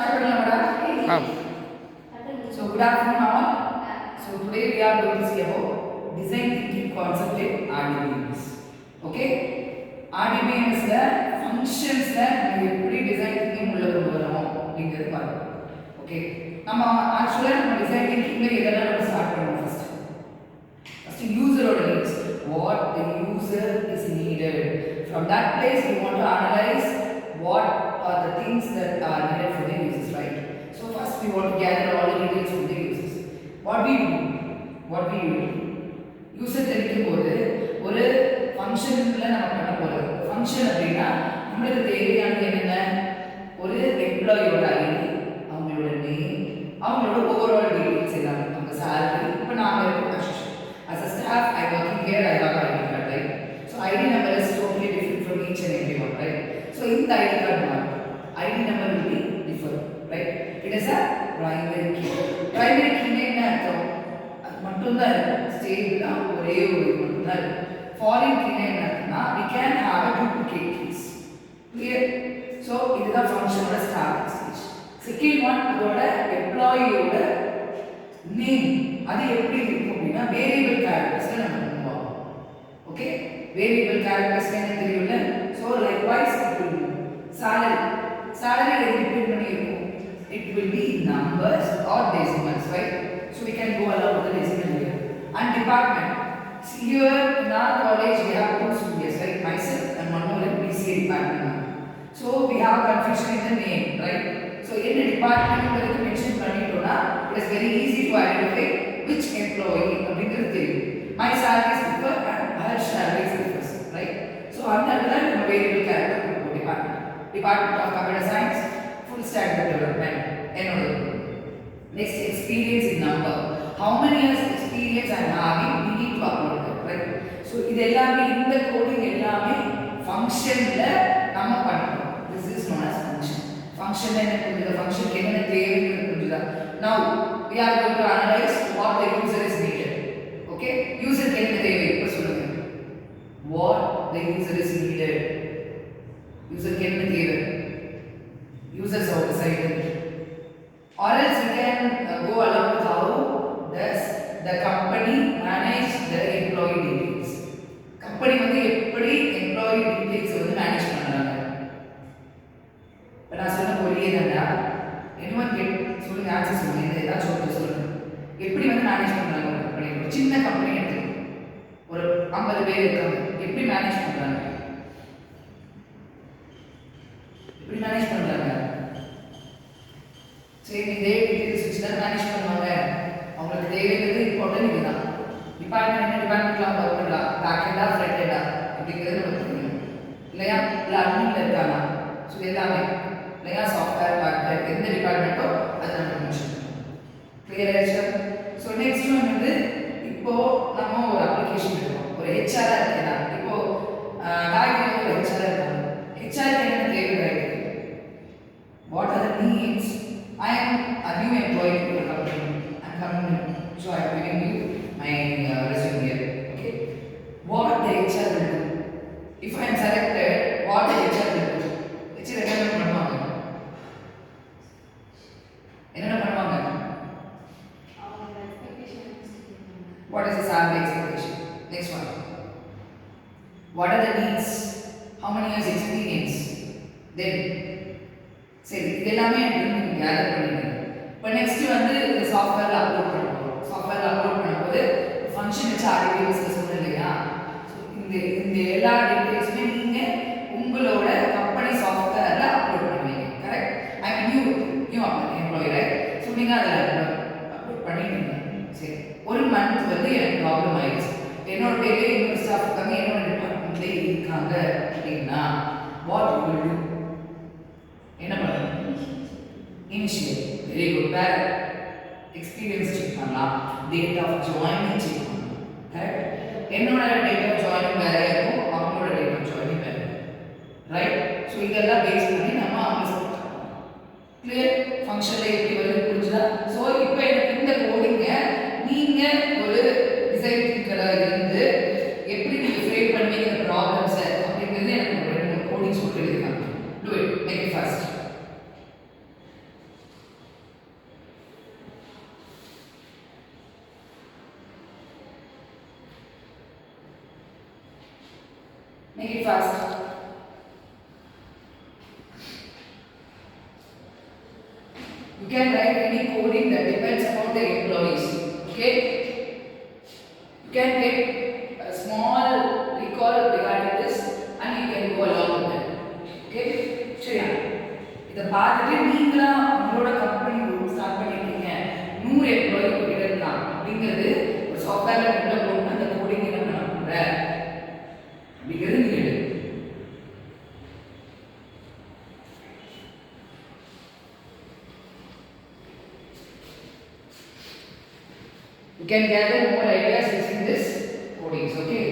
So good afternoon all. So today we are going to see about design thinking concept in RDBMS. Okay? RDBMS la functions la நம்ம எப்படி design thinking உள்ள கொண்டு வரணும் அப்படிங்கிறது பார்ப்போம். Okay? நம்ம actually நம்ம design thinking ல எதெல்லாம் நம்ம ஸ்டார்ட் பண்ணணும் first user oda needs, what the user is needed. From that place we want to analyze what are the things that are needed for the users, right? So first we want to gather all the details from the users. What we do user தெரிக்கும் போது ஒரு ஃபங்க்ஷன்ல நம்ம பண்ண போறது function அப்படினா நமக்கு தேவையானது என்னென்ன ஒரு எம்ப்ளாயியோட ஐடி, அவங்களோட நேம், அவங்களோட ஓவரால் டீடைல்ஸ் எல்லாமே, அவங்க salary. இப்போ நாம இருக்கோம் as a staff I working here, I have ID card, right? So ID number is totally different from each and everyone, right? So in the ID card ID number will be different, right? It is a primary key. Primary key என்ன அர்த்தம்? அது மட்டும் தான் இருக்கும். ஸ்டேபிளா ஒரே ஒரு மட்டும் தான் இருக்கும். Foreign key என்ன அர்த்தம்னா we can have a duplicate keys. Clear? So இதுதான் ஃபங்க்ஷனோட ஸ்டார்டிங் ஸ்டேஜ். செகண்ட் ஒன் அதோட எம்ப்ளாயியோட நேம், அது எப்படி இருக்கும் அப்படின்னா வேரியபிள் கேரக்டர்ஸ்ல நம்ம பண்ணுவோம். ஓகே, வேரியபிள் கேரக்டர்ஸ் என்ன தெரியும்ல? So likewise it will be salary depend பண்ணி இருக்கும். It will be numbers or decimals, right? So we can go along with the decimal here. And department. See here in our college we have two students, right? Myself and one more in BCA department. So we have confusion in the name, right? So in the department we mention பண்ணிட்டோம்னா it is very easy to identify which employee அப்படிங்கிறது தெரியும். My salary is different and her salary is different, right? So அந்த இடத்துல நம்ம variable character கொடுப்போம். Department of Computer Science, full stack development. என்னோட next experience in number, how many years experience I am having, we need to upload that, right? So இது எல்லாமே இந்த coding எல்லாமே ஃபங்க்ஷன்ல நம்ம பண்ணுறோம். This is known as function. Function என்ன புரியுதா? ஃபங்க்ஷனுக்கு என்ன தேவைன்னு புரியுதா? Now we are going to analyze what the user is needed. Okay, user என்ன தேவை இப்ப சொல்லுங்க. What the user is needed. User என்ன தேவை? Users are decided. Or else we can go along with how does the company manage the employee details. Company வந்து எப்படி employee details வந்து manage பண்றாங்க? இப்ப நான் சொன்ன பொலியே தான்டா. anyone get சொல்லுங்க, ஆன்சர் சொல்லுங்க, ஏதாச்சும் சொல்லுங்க. எப்படி வந்து மேனேஜ் பண்றாங்க ஒரு கம்பெனி? ஒரு சின்ன கம்பெனி எடுத்து ஒரு 50 பேர் இருக்காங்க, எப்படி மேனேஜ் பண்றாங்க? எப்படி மேனேஜ் பண்றாங்க? சரி, இதே டீடைல்ஸ் வச்சு தான் மேனேஜ் பண்ணுவாங்க. அவங்களுக்கு தேவையானது இம்பார்ட்டன்ட் இதுதான். டிபார்ட்மெண்ட் என்ன டிபார்ட்மெண்ட்ல ஒர்க் பண்ணலாம், பேக் எண்டா ஃப்ரண்ட் எண்டா அப்படிங்கிறது நமக்கு தெரியும் இல்லையா? இல்லை அட்மின்ல இருக்காங்க. ஸோ எல்லாமே இல்லையா, சாஃப்ட்வேர் பேக் எந்த டிபார்ட்மெண்ட்டோ அது நம்ம மென்ஷன் பண்ணுவோம். கிளியர் ஆயிடுச்சா? ஸோ நெக்ஸ்ட் ஒன் வந்து இப்போ நம்ம ஒரு அப்ளிகேஷன் எடுக்கிறோம், ஒரு ஹெச்ஆர் இருக்கா. இப்போ காய்கறி ஒரு ஹெச்ஆர் இருக்காங்க. ஹெச்ஆர் என்ன தேவை? What are the needs? I am a new employee to the company. I am coming in, so I am giving you my resume here. Okay. What the HR will do? If I am selected, what the HR will do? HR என்ன பண்ணுவாங்க? என்ன பண்ணுவாங்க? What is the salary expectation? Next one. What are the needs? How many years experience? Then சரி, இது எல்லாமே நீங்கள் gather பண்ணிடுங்க. இப்போ நெக்ஸ்ட் வந்து இந்த சாஃப்ட்வேரில் அப்லோட் பண்ண போகிறோம். சாஃப்ட்வேரில் அப்லோட் பண்ணும்போது ஃபங்க்ஷன் வச்சு RDBMS சொன்னேன் இல்லையா? ஸோ இந்த எல்லா டீட்டெயில்ஸுமே நீங்கள் உங்களோட கம்பெனி சாஃப்ட்வேரில் அப்லோட் பண்ணுவீங்க. Correct? I mean new employee, right? So நீங்கள் அதில் அப்லோட் பண்ணிட்டீங்க. சரி, ஒரு மந்த் வந்து எனக்கு ப்ராப்ளம் ஆயிடுச்சு. என்னோட பேரே இன்னொரு ஸ்டாஃப் இருக்காங்க, என்னோட டிபார்ட்மெண்ட்லேயே இருக்காங்க அப்படின்னா வாட் யூ வில் டு? என்ன பண்ணணும்? இனிஷியல் வெரி குட், வேற எக்ஸ்பீரியன்ஸ் செக் பண்ணலாம், டேட் ஆஃப் ஜாயினிங் செக் பண்ணலாம். கரெக்ட்? என்னோட டேட் ஆஃப் ஜாயினிங் வேற இருக்கும், அவங்களோட டேட் ஆஃப் ஜாயினிங் வேற, ரைட்? ஸோ இதெல்லாம் பேஸ் பண்ணி நம்ம அவங்க செலக்ட் பண்ணலாம். கிளியர்? ஃபங்க்ஷனில் எப்படி வருது புரிஞ்சுதா? ஸோ இப்போ எனக்கு இந்த கோடிங்க நீங்கள் ஒரு டிசைன் திங்கராக இருந்து எப்படி நீங்கள் ஃப்ரேம் பண்ணுவீங்க இந்த ப்ராப்ளம்ஸை அப்படிங்கிறது எனக்கு ஒரு 2-3 கோடிங் சொல்லிட்டு இருக்காங்க. Do it, make it fast. Make it fast. You can write any coding that depends upon the employees. Okay? You can get a small recall regarding this and you can go along with it. Okay? சரியா? இதை பார்த்துட்டு நீங்களா உங்களோட company start பண்ணிருக்கீங்க 100 employee கிட்ட இருக்காங்க அப்படிங்கிறது ஒரு சாஃப்ட்வேர்ல உள்ள போகணும் அந்த கோடிங் என்ன பண்ண போற அப்படிங்கிறது நீங்க எழுது. You can gather more ideas using this codings. Okay?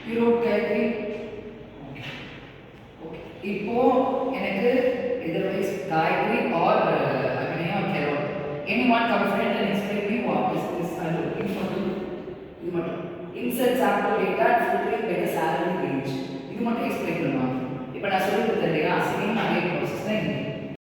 You wrote Gayatri? Okay. Okay. இப்போ எனக்கு otherwise Gayatri or Abhinaya or Carol. Anyone confident and explain me what is this? I am looking for இது மட்டும். Insert sample data filtering by the salary range. இது மட்டும் explain பண்ணுவாங்க. இப்போ நான் சொல்லி கொடுத்தேன் இல்லையா சேம் அதே ப்ராசஸ் தான் இங்கே.